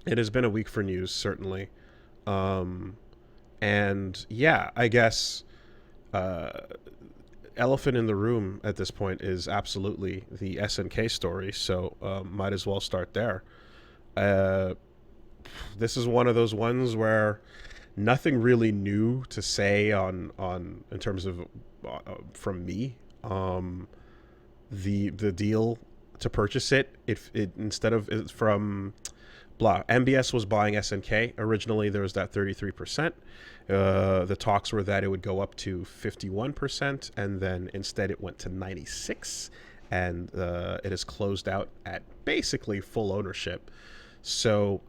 It has been a week for news, certainly. Um, and yeah, I guess uh, elephant in the room at this point is absolutely the SNK story. So might as well start there. Uh, this is one of those ones where nothing really new to say on in terms of from me. The deal to purchase it, if it instead of it's from blah, MBS was buying SNK originally. There was that 33%. The talks were that it would go up to 51%, and then instead it went to 96, and it is closed out at basically full ownership. So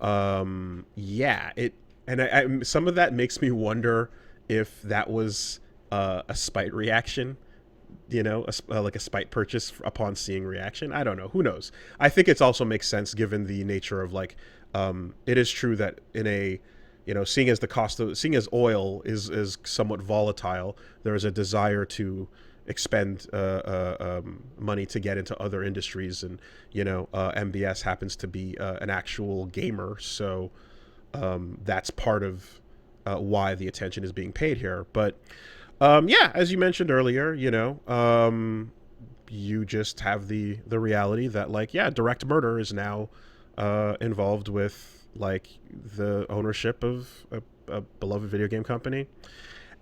yeah, it and some of that makes me wonder if that was a spite reaction, like a spite purchase upon seeing reaction. I don't know. Who knows? I think it also makes sense given the nature of like, it is true that in a, seeing as the cost of seeing as oil is somewhat volatile, there is a desire to expend money to get into other industries, and MBS happens to be an actual gamer, so that's part of why the attention is being paid here. But yeah, as you mentioned earlier, you just have the reality that like, yeah, direct murder is now involved with like the ownership of a beloved video game company.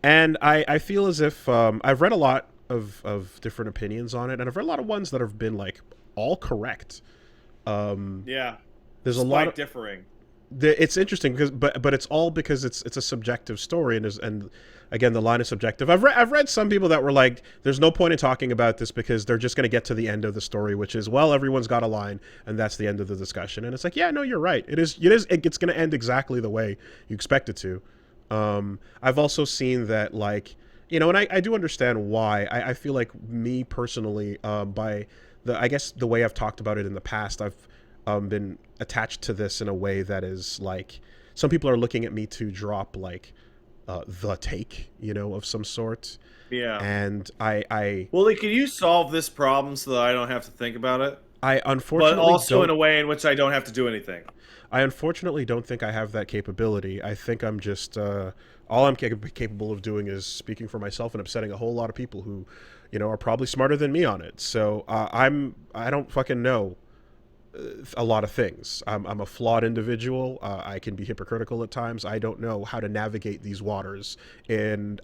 And I feel as if I've read a lot of different opinions on it, and I've read a lot of ones that have been like all correct. Um, Yeah, there's a lot despite of differing. it's interesting because but it's all because it's a subjective story, and again, the line is subjective. I've read some people that were like, there's no point in talking about this because they're just going to get to the end of the story, which is, well, everyone's got a line and that's the end of the discussion. And it's like, yeah, no, you're right. It's going to end exactly the way you expect it to. I've also seen that, like, and I do understand why. I feel like, me personally, by I guess the way I've talked about it in the past, I've been attached to this in a way that is like, some people are looking at me to drop like the take, of some sort, Yeah. and I Well, like, can you solve this problem so that I don't have to think about it, I but unfortunately also in don't a way in which I don't have to do anything? I unfortunately don't think I have that capability. I think I'm just all I'm capable of doing is speaking for myself and upsetting a whole lot of people who, are probably smarter than me on it. So I don't fucking know a lot of things. I'm a flawed individual. I can be hypocritical at times. I don't know how to navigate these waters. And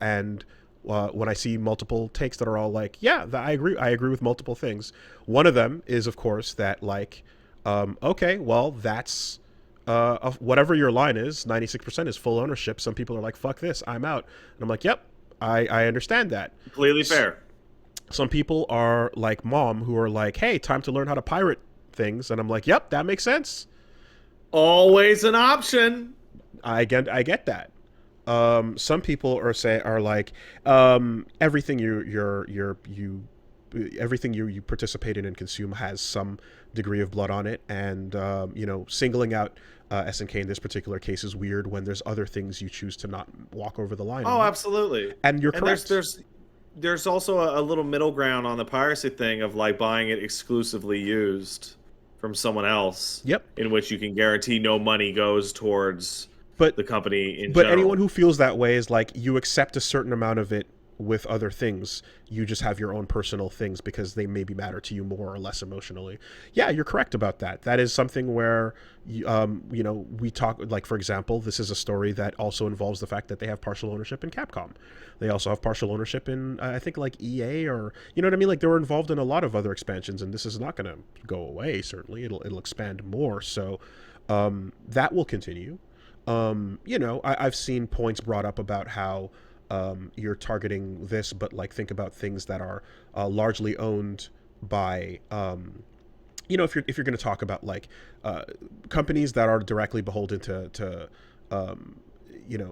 when I see multiple takes that are all like, yeah, I agree. I agree with multiple things. One of them is, of course, that like, okay, well, that's whatever your line is. 96% is full ownership. Some people are like, fuck this, I'm out. And I'm like, yep, I understand that. Completely fair. Some people are like mom, who are like, hey, time to learn how to pirate things, and I'm like, yep, that makes sense. Always an option. I get that. Some people are like, everything you everything you participate in and consume has some degree of blood on it, and singling out SNK in this particular case is weird when there's other things you choose to not walk over the line Oh, on. absolutely. And you're And correct. there's also a little middle ground on the piracy thing of like buying it exclusively used from someone else, Yep. in which you can guarantee no money goes towards But the company in but anyone general. who feels that way is like, you accept a certain amount of it with other things. You just have your own personal things because they maybe matter to you more or less emotionally. Yeah, you're correct about that. That is something where we talk, like, for example, this is a story that also involves the fact that they have partial ownership in Capcom. They also have partial ownership in I think like EA, or you know what I mean. Like, they were involved in a lot of other expansions, and this is not going to go away. Certainly, it'll expand more. So that will continue. I've seen points brought up about how you're targeting this, but like, think about things that are largely owned by, if you're going to talk about like companies that are directly beholden to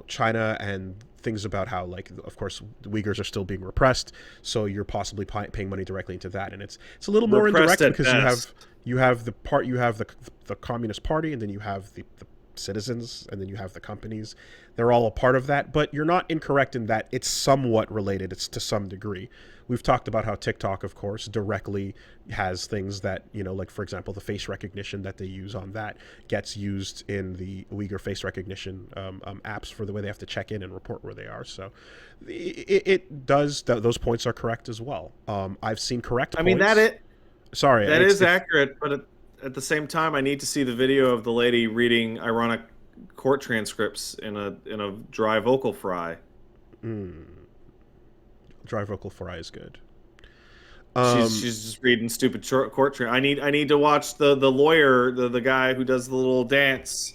China, and things about how, like, of course, the Uyghurs are still being repressed, so you're possibly paying money directly into that, and it's a little more Repressed indirect at because best. you have the Communist Party, and then you have the citizens, and then you have the companies. They're all a part of that, but you're not incorrect in that it's somewhat related. It's to some degree. We've talked about how TikTok, of course, directly has things that, like, for example, the face recognition that they use on that gets used in the Uyghur face recognition apps for the way they have to check in and report where they are. So it does, those points are correct as well. I've seen correct I points. mean, Sorry, that is accurate, but at the same time, I need to see the video of the lady reading ironic court transcripts in a dry vocal fry. Dry vocal fry is good. She's just reading stupid court. I need to watch the lawyer, the guy who does the little dance,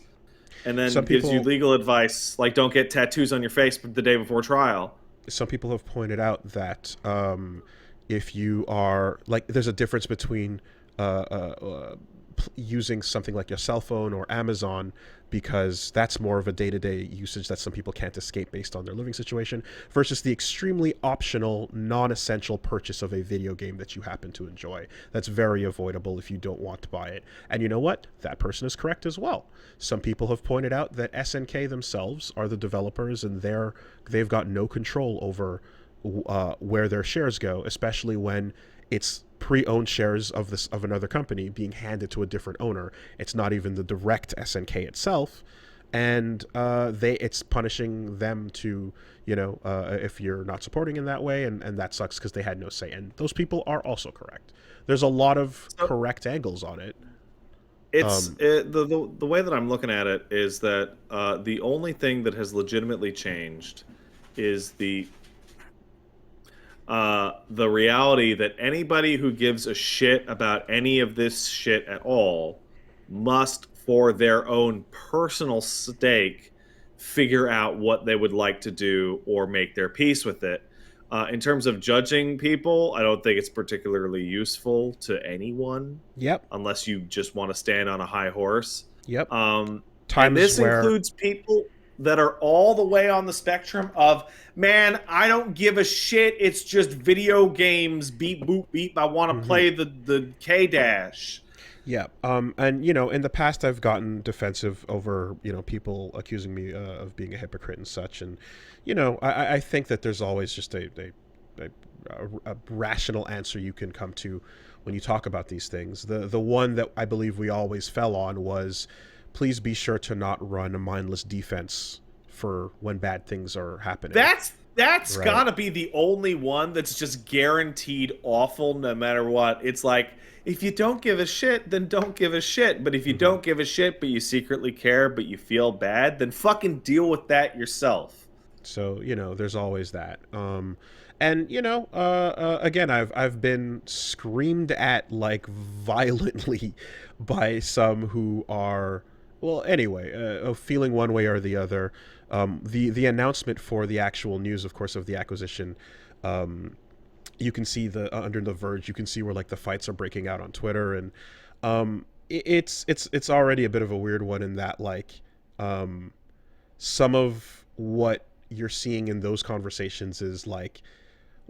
and then gives you legal advice like don't get tattoos on your face the day before trial. Some people have pointed out that if you are like, there's a difference between using something like your cell phone or Amazon, because that's more of a day-to-day usage that some people can't escape based on their living situation, versus the extremely optional, non-essential purchase of a video game that you happen to enjoy. That's very avoidable if you don't want to buy it. And you know what? That person is correct as well. Some people have pointed out that SNK themselves are the developers, and they've got no control over where their shares go, especially when it's pre-owned shares of another company being handed to a different owner. It's not even the direct SNK itself, and it's punishing them to, if you're not supporting in that way, and that sucks because they had no say. And those people are also correct. There's a lot of correct angles on it. The way that I'm looking at it is that the only thing that has legitimately changed is the reality that anybody who gives a shit about any of this shit at all must, for their own personal stake, figure out what they would like to do or make their peace with it. In terms of judging people, I don't think it's particularly useful to anyone. Yep. Unless you just want to stand on a high horse. Yep. And this includes people that are all the way on the spectrum of, man, I don't give a shit. It's just video games. Beep, boop, beep. I want to play the K-Dash. Yeah. And, in the past, I've gotten defensive over, people accusing me of being a hypocrite and such. And, I think that there's always just a rational answer you can come to when you talk about these things. The one that I believe we always fell on was, please be sure to not run a mindless defense for when bad things are happening. That's right. Gotta be the only one that's just guaranteed awful no matter what. It's like, if you don't give a shit, then don't give a shit. But if you don't give a shit, but you secretly care, but you feel bad, then fucking deal with that yourself. So, there's always that. And, again, I've been screamed at, like, violently by some who are, well, anyway, feeling one way or the other. The announcement for the actual news, of course, of the acquisition, you can see under The Verge, you can see where, like, the fights are breaking out on Twitter, and it's already a bit of a weird one in that, like, some of what you're seeing in those conversations is like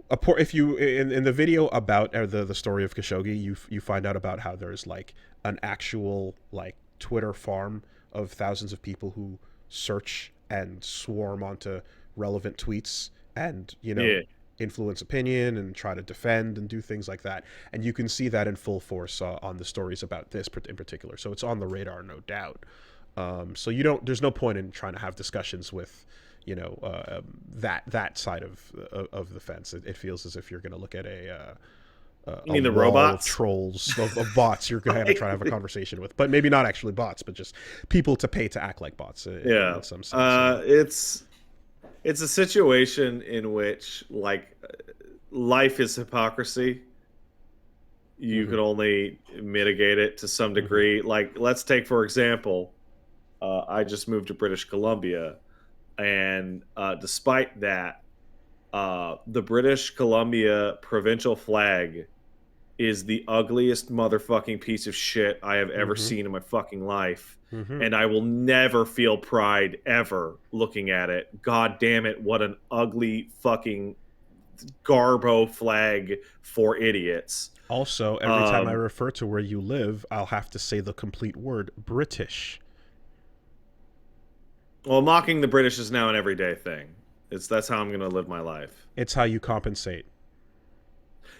if you in the video about the story of Khashoggi, you find out about how there's like an actual like Twitter farm of thousands of people who search and swarm onto relevant tweets and influence opinion and try to defend and do things like that, and you can see that in full force on the stories about this in particular. So it's on the radar, no doubt. So there's no point in trying to have discussions with that side of the fence. It feels as if you're going to look at you mean the robots, trolls of bots you're going to try to have a conversation with, but maybe not actually bots, but just people to pay to act like bots. In some sense. It's a situation in which like life is hypocrisy. You could only mitigate it to some degree. Like, let's take for example, I just moved to British Columbia. And despite that, the British Columbia provincial flag is the ugliest motherfucking piece of shit I have ever seen in my fucking life. And I will never feel pride ever looking at it. God damn it, what an ugly fucking garbo flag for idiots. Also, every time I refer to where you live, I'll have to say the complete word British. Well, mocking the British is now an everyday thing. That's how I'm going to live my life. It's how you compensate.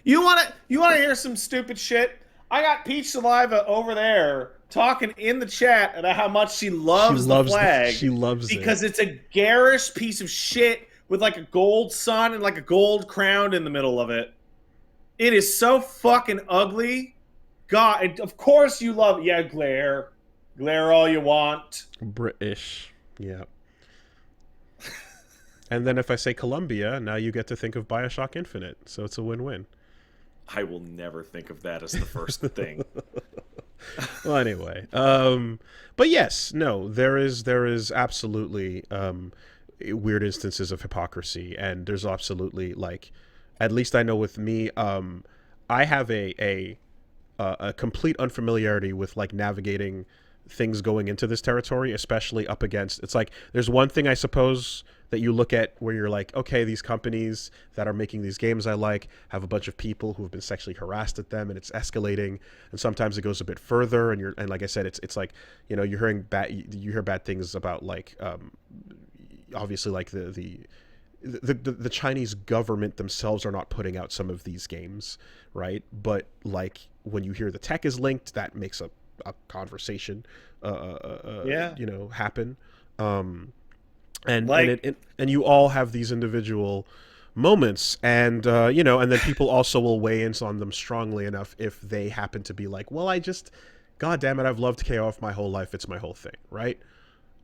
You want to hear some stupid shit? I got Peach Saliva over there talking in the chat about how much she She loves the loves flag she loves it. because it's a garish piece of shit with like a gold sun and like a gold crown in the middle of it. It is so fucking ugly. God, and of course you love it. Yeah, glare all you want. British. Yeah. And then if I say Columbia, now you get to think of BioShock Infinite. So it's a win-win. I will never think of that as the first thing. Well, anyway, but yes, no, there is absolutely weird instances of hypocrisy, and there's absolutely like, at least I know with me, I have a complete unfamiliarity with like navigating things going into this territory, especially up against. It's like there's one thing I suppose that you look at where you're like, okay, these companies that are making these games I like have a bunch of people who have been sexually harassed at them, and it's escalating, and sometimes it goes a bit further, and like I said, it's like, you're hearing you hear bad things about like obviously like the Chinese government themselves are not putting out some of these games, right? But like when you hear the tech is linked, that makes a conversation, Yeah. happen. And Like, and you all have these individual moments, and and then people also will weigh in on them strongly enough if they happen to be like, well, god damn it, I've loved KOF my whole life, it's my whole thing, right?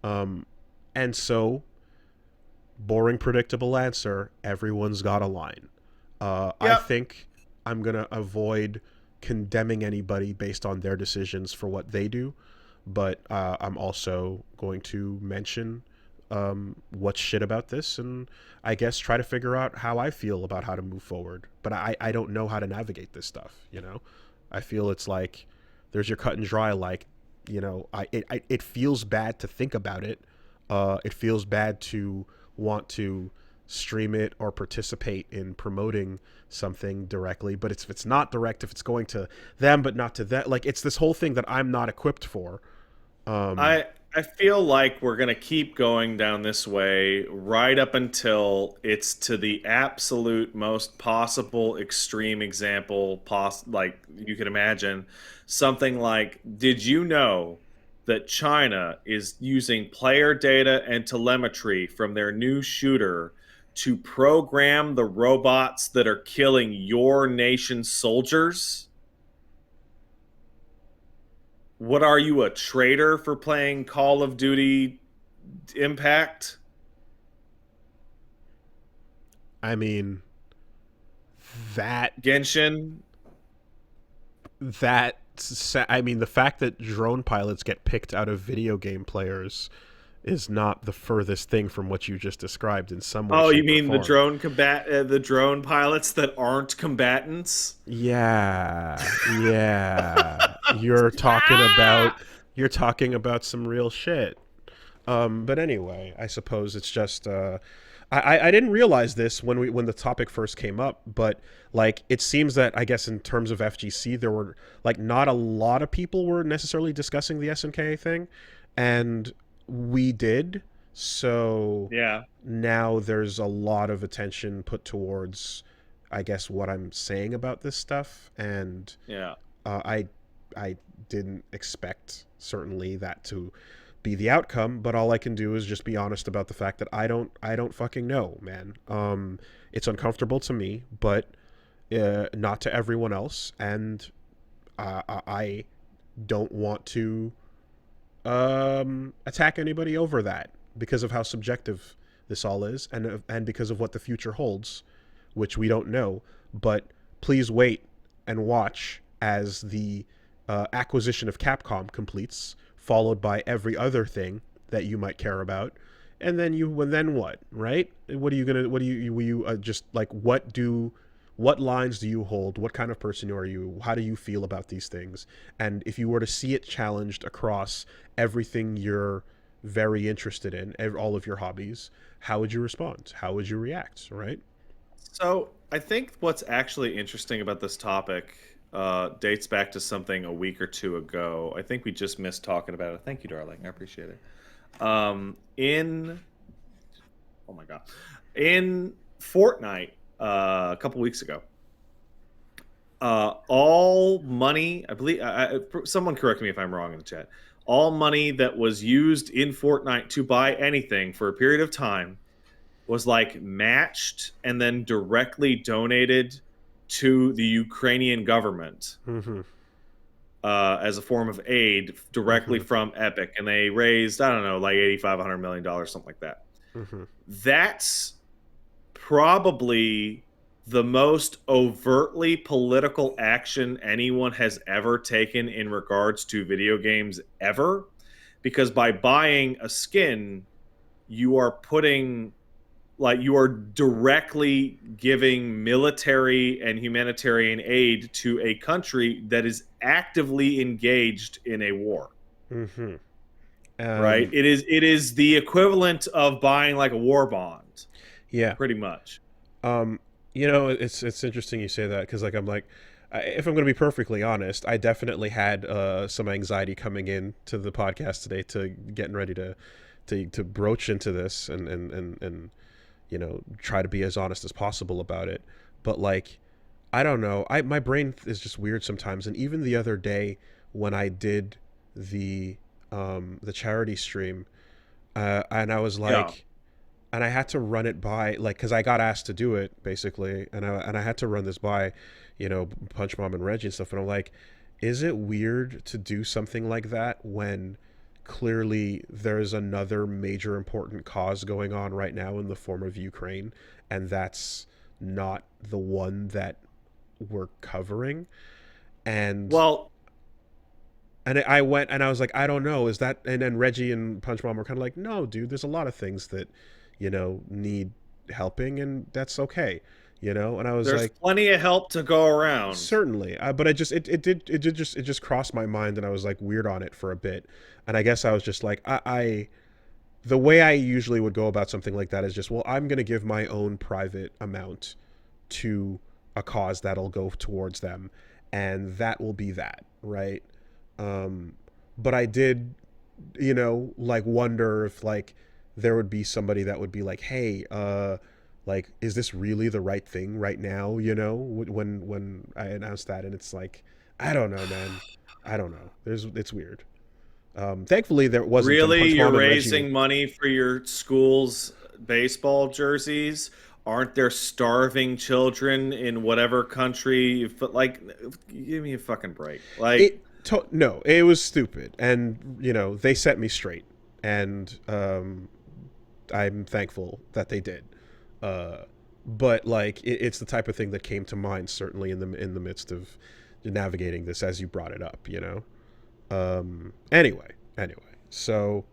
And so, boring, predictable answer, everyone's got a line. I yep. think I'm gonna avoid condemning anybody based on their decisions for what they do, but I'm also going to mention what's shit about this, and I guess try to figure out how I feel about how to move forward. But I don't know how to navigate this stuff. I feel it's like there's your cut and dry, like, it feels bad to think about it. It feels bad to want to stream it or participate in promoting something directly, but if it's not direct, if it's going to them but not to them, like, it's this whole thing that I'm not equipped for. um I feel like we're gonna keep going down this way right up until it's to the absolute most possible extreme example like you can imagine. Something like, did you know that China is using player data and telemetry from their new shooter to program the robots that are killing your nation's soldiers? What are you, a traitor for playing Call of Duty Impact? I mean, that Genshin? that I mean, the fact that drone pilots get picked out of video game players is not the furthest thing from what you just described in some way, Oh, you shape, or mean form. the drone pilots that aren't combatants? Yeah, yeah. You're talking about some real shit. But anyway, I suppose it's just I didn't realize this when the topic first came up, but like it seems that I guess in terms of FGC there were like not a lot of people were necessarily discussing the SNK thing, and we did. So Yeah, now there's a lot of attention put towards, I guess, what I'm saying about this stuff, and yeah. I didn't expect certainly that to be the outcome, but all I can do is just be honest about the fact that I don't fucking know, man. It's uncomfortable to me, but not to everyone else, and I don't want to attack anybody over that because of how subjective this all is, and because of what the future holds, which we don't know. But please wait and watch as the acquisition of Capcom completes, followed by every other thing that you might care about, and then what, right? What are you gonna? What do you? Will you just like what lines do you hold? What kind of person are you? How do you feel about these things? And if you were to see it challenged across everything you're very interested in, all of your hobbies, how would you respond? How would you react? Right? So I think what's actually interesting about this topic dates back to something a week or two ago. I think we just missed talking about it. Thank you, darling. I appreciate it. In oh my god, in Fortnite a couple weeks ago, all money, I believe, someone correct me if I'm wrong in the chat. All money that was used in Fortnite to buy anything for a period of time was like matched and then directly donated to the Ukrainian government Mm-hmm. as a form of aid directly Mm-hmm. from Epic, and they raised, I don't know, like $8,500 million, something like that. Mm-hmm. That's probably the most overtly political action anyone has ever taken in regards to video games ever, because by buying a skin, you are putting, like, you are directly giving military and humanitarian aid to a country that is actively engaged in a war. Mm-hmm. Right? It is the equivalent of buying like a war bond, Yeah. pretty much. Um, it's interesting you say that because like I'm like, if I'm going to be perfectly honest, I definitely had some anxiety coming in to the podcast today to getting ready to broach into this and try to be as honest as possible about it. But like, I don't know, I my brain is just weird sometimes, and even the other day when I did the the charity stream, and I was Yeah. like, and I had to run it by, like, because I got asked to do it basically, and I had to run this by, Punch Mom and Reggie and stuff, and I'm like, is it weird to do something like that when clearly there's another major important cause going on right now in the form of Ukraine, and that's not the one that we're covering, and Well, I went and I was like, I don't know, is that, and then Reggie and Punch Mom were kind of like, no, dude, there's a lot of things that, need helping, and that's okay, and I was there's like, plenty of help to go around. certainly, but I just it just crossed my mind, and I was like weird on it for a bit, and I guess I was just like, I the way I usually would go about something like that is just, well, I'm gonna give my own private amount to a cause that'll go towards them, and that will be that, right? Um, but I did, like wonder if like there would be somebody that would be like, hey, like, is this really the right thing right now? When I announced that, and it's like, I don't know, man. I don't know. It's weird. Thankfully, there wasn't, and Really, Punch you're Mom and Reggie were. raising money for your school's baseball jerseys? Aren't there starving children in whatever country? But like, give me a fucking break. Like, No, it was stupid, and they set me straight, and I'm thankful that they did. Uh, but like, it's the type of thing that came to mind, certainly in the midst of navigating this, as you brought it up. Anyway, so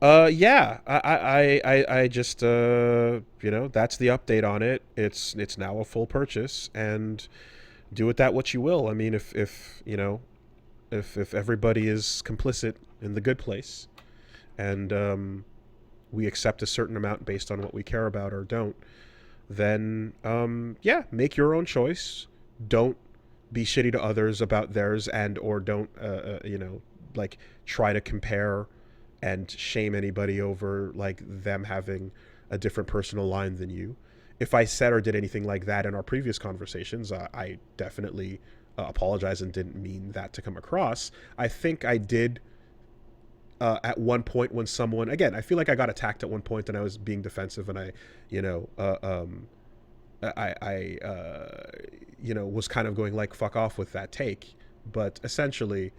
yeah, I just that's the update on it. It's now a full purchase, and do with that what you will. I mean, if everybody is complicit in the good place, and we accept a certain amount based on what we care about or don't, then yeah, make your own choice. Don't be shitty to others about theirs, and or don't like try to compare and shame anybody over like them having a different personal line than you. If I said or did anything like that in our previous conversations, I definitely apologize and didn't mean that to come across. I think I did at one point when someone, again, I feel like I got attacked at one point and I was being defensive, and I, you know, was kind of going like fuck off with that take. But essentially,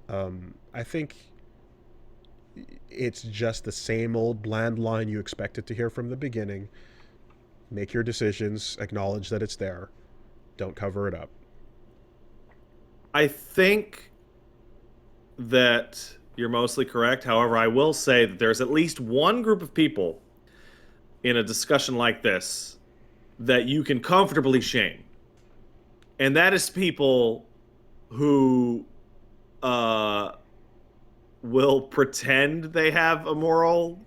I think it's just the same old bland line you expected to hear from the beginning. Make your decisions, acknowledge that it's there, don't cover it up. I think that you're mostly correct. However, I will say that there's at least one group of people in a discussion like this that you can comfortably shame. And that is people who will pretend they have a moral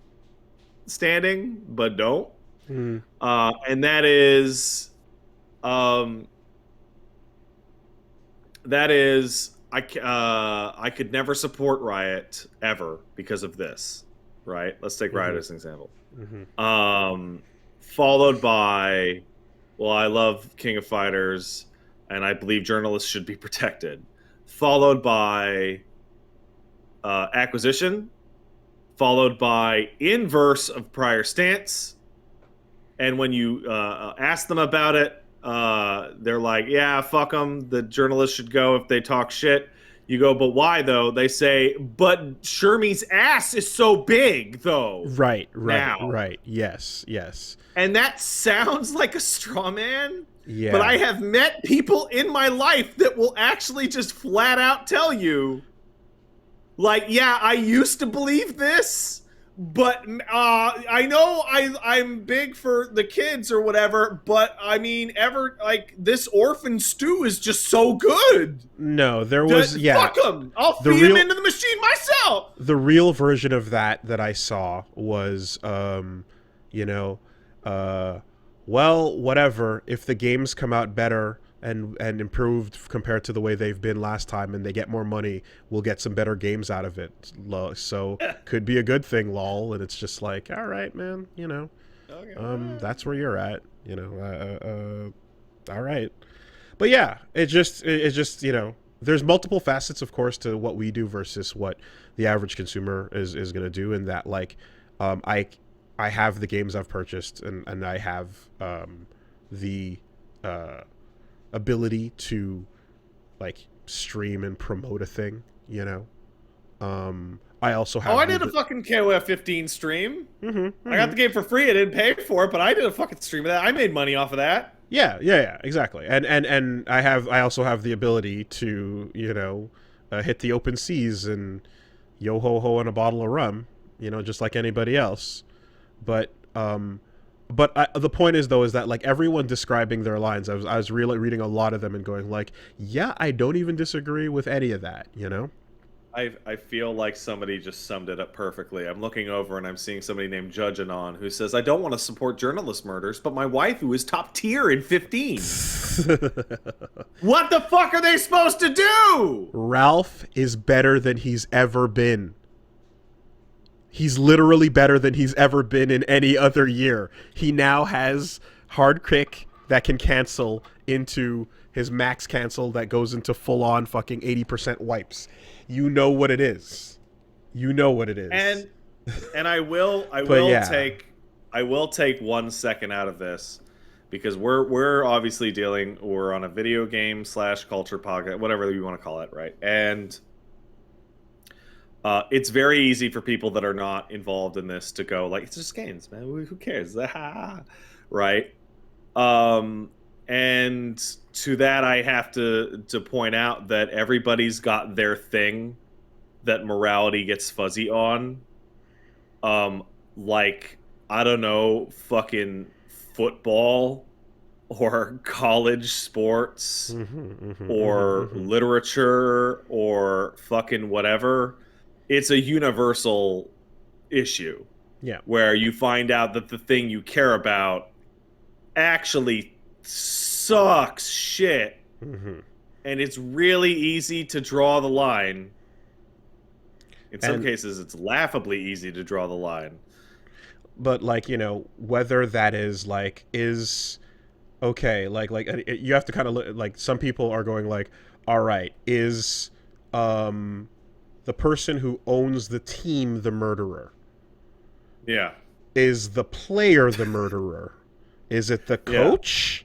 standing but don't. Mm. And um, that is I could never support Riot ever because of this. right? Let's take Riot as an example. Mm-hmm. Followed by, well, I love King of Fighters, and I believe journalists should be protected. Followed by Acquisition, followed by inverse of prior stance. And when you ask them about it, they're like, yeah, fuck them. The journalists should go if they talk shit. You go, but why though? They say, but Shermie's ass is so big though. Right, Now. right. Yes, yes. And that sounds like a straw man. Yeah. But I have met people in my life that will actually just flat out tell you, like, yeah, I used to believe this, but I know I'm big for the kids or whatever, but I mean, this orphan stew is just so good. No, there was, fuck them. I'll feed them into the machine myself. The real version of that I saw was, well, whatever. If the games come out better and improved compared to the way they've been last time, and they get more money, we'll get some better games out of it. So could be a good thing, lol. And it's just like, all right, man, okay. That's where you're at, all right. But yeah, it just there's multiple facets, of course, to what we do versus what the average consumer is going to do. And that, like, I have the games I've purchased, and I have the ability to, like, stream and promote a thing, I also have... I did a fucking KOF 15 stream. Mm-hmm. I got the game for free. I didn't pay for it, but I did a fucking stream of that. I made money off of that. Yeah, exactly. And I also have the ability to, hit the open seas and yo ho ho on a bottle of rum, just like anybody else. But the point is, though, is that, like, everyone describing their lines, I was really reading a lot of them and going, like, yeah, I don't even disagree with any of that, I feel like somebody just summed it up perfectly. I'm looking over and I'm seeing somebody named Judge Anon who says, I don't want to support journalist murders, but my waifu is top tier in 15. What the fuck are they supposed to do? Ralph is better than he's ever been. He's literally better than he's ever been in any other year. He now has hard kick that can cancel into his max cancel that goes into full-on fucking 80% wipes. You know what it is. And I will take 1 second out of this, because we're obviously we're on a video game / culture podcast, whatever you want to call it, right? And it's very easy for people that are not involved in this to go, like, it's just games, man. Who cares? Right? And to that, I have to point out that everybody's got their thing that morality gets fuzzy on. Like, I don't know, fucking football or college sports or literature or fucking whatever. It's a universal issue. Yeah. Where you find out that the thing you care about actually sucks shit. And it's really easy to draw the line. In some cases, it's laughably easy to draw the line. But, like, whether that is, like, okay, like you have to kind of look, like, some people are going, like, all right, is the person who owns the team the murderer? Yeah. Is the player the murderer? Is it the coach?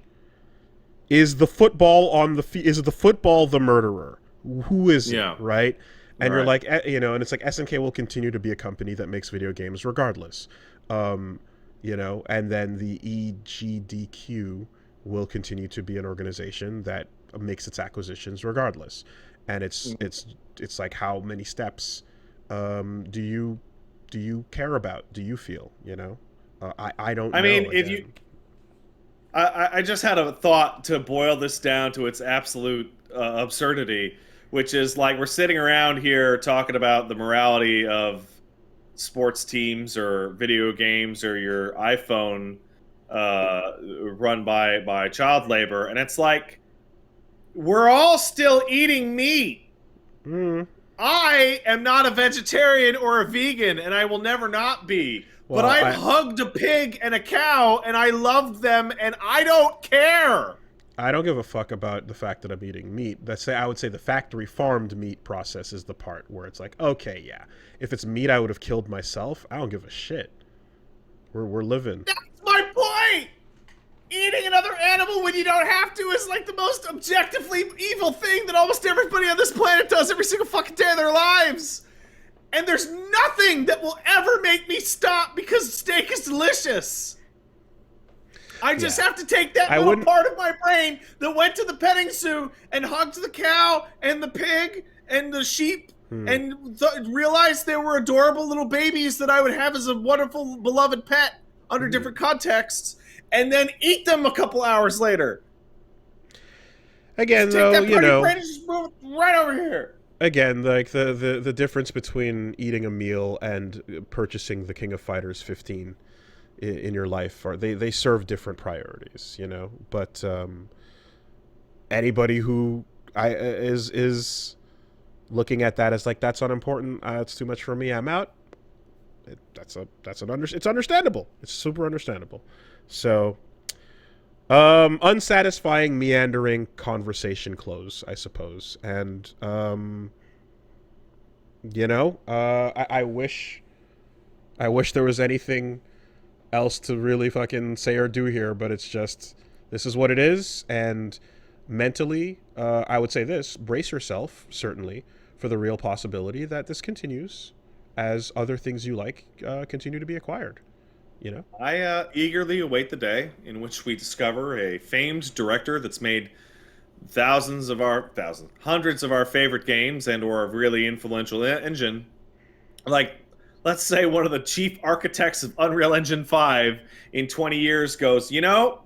Yeah. Is the football is the football the murderer? Who is it, right? And you're like, and it's like SNK will continue to be a company that makes video games regardless. And then the EGDQ will continue to be an organization that makes its acquisitions regardless. And it's like, how many steps do you care about? Do you feel, I don't know. I mean, if you... I just had a thought to boil this down to its absolute absurdity, which is, like, we're sitting around here talking about the morality of sports teams or video games or your iPhone run by child labor, and it's like, we're all still eating meat. I am not a vegetarian or a vegan, and I will never not be. But Well, I've hugged a pig and a cow, and I loved them, and I don't care. I don't give a fuck about the fact that I'm eating meat. I would say the factory farmed meat process is the part where it's like, okay, yeah, if it's meat I would have killed myself, I don't give a shit. We're living. That's my point. Eating another animal when you don't have to is like the most objectively evil thing that almost everybody on this planet does every single fucking day of their lives. And there's nothing that will ever make me stop because steak is delicious. I just have to take that little part of my brain that went to the petting zoo and hugged the cow and the pig and the sheep and realized they were adorable little babies that I would have as a wonderful, beloved pet under different contexts, and then eat them a couple hours later. Again, just though, take that brain and just move it right over here. Again, like the difference between eating a meal and purchasing the King of Fighters 15 in your life they serve different priorities, you know. But anybody who is looking at that as like that's unimportant, it's too much for me, I'm out. It's understandable. It's super understandable. So, unsatisfying, meandering conversation close, I suppose. And you know, I wish there was anything else to really fucking say or do here, but it's just, this is what it is. And mentally, I would say this: brace yourself, certainly, for the real possibility that this continues as other things you like continue to be acquired. You know, I eagerly await the day in which we discover a famed director that's made hundreds of our favorite games and or a really influential engine. Like, let's say one of the chief architects of Unreal Engine 5 in 20 years goes, you know,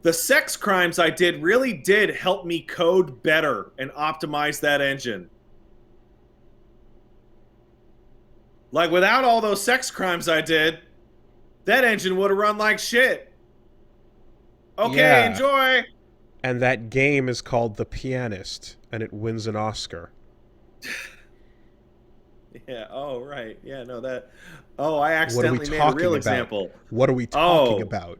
the sex crimes I did really did help me code better and optimize that engine. Like, without all those sex crimes I did, that engine would have run like shit. Okay, yeah. Enjoy. And that game is called The Pianist, and it wins an Oscar. Yeah, oh, right. Yeah, no, that... Oh, I accidentally made a real example. What are we talking about?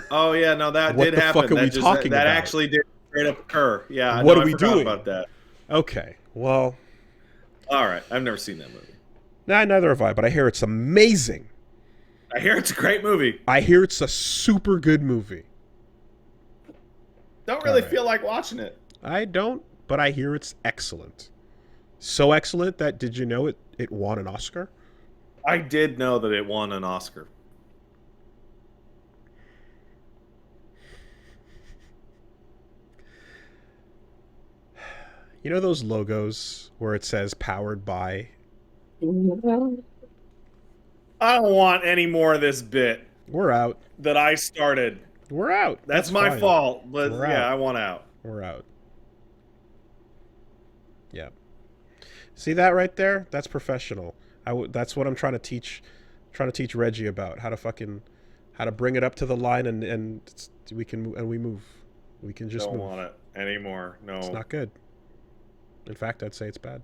Oh, yeah, no, that did happen. What the fuck are we talking about? That actually did straight up occur. Yeah, what are we doing about that? Okay, well... All right, I've never seen that movie. Nah, neither have I, but I hear it's amazing. I hear it's a great movie. I hear it's a super good movie. Don't really feel like watching it. I don't, but I hear it's excellent. So excellent that, did you know it won an Oscar? I did know that it won an Oscar. You know those logos where it says powered by? I don't want any more of this bit. We're out. That I started. We're out. That's my fault, but yeah, I want out. We're out. Yeah. See that right there? That's professional. That's what I'm trying to teach Reggie about, how to bring it up to the line and we move. We can just don't move. want it anymore. No. It's not good. In fact, I'd say it's bad.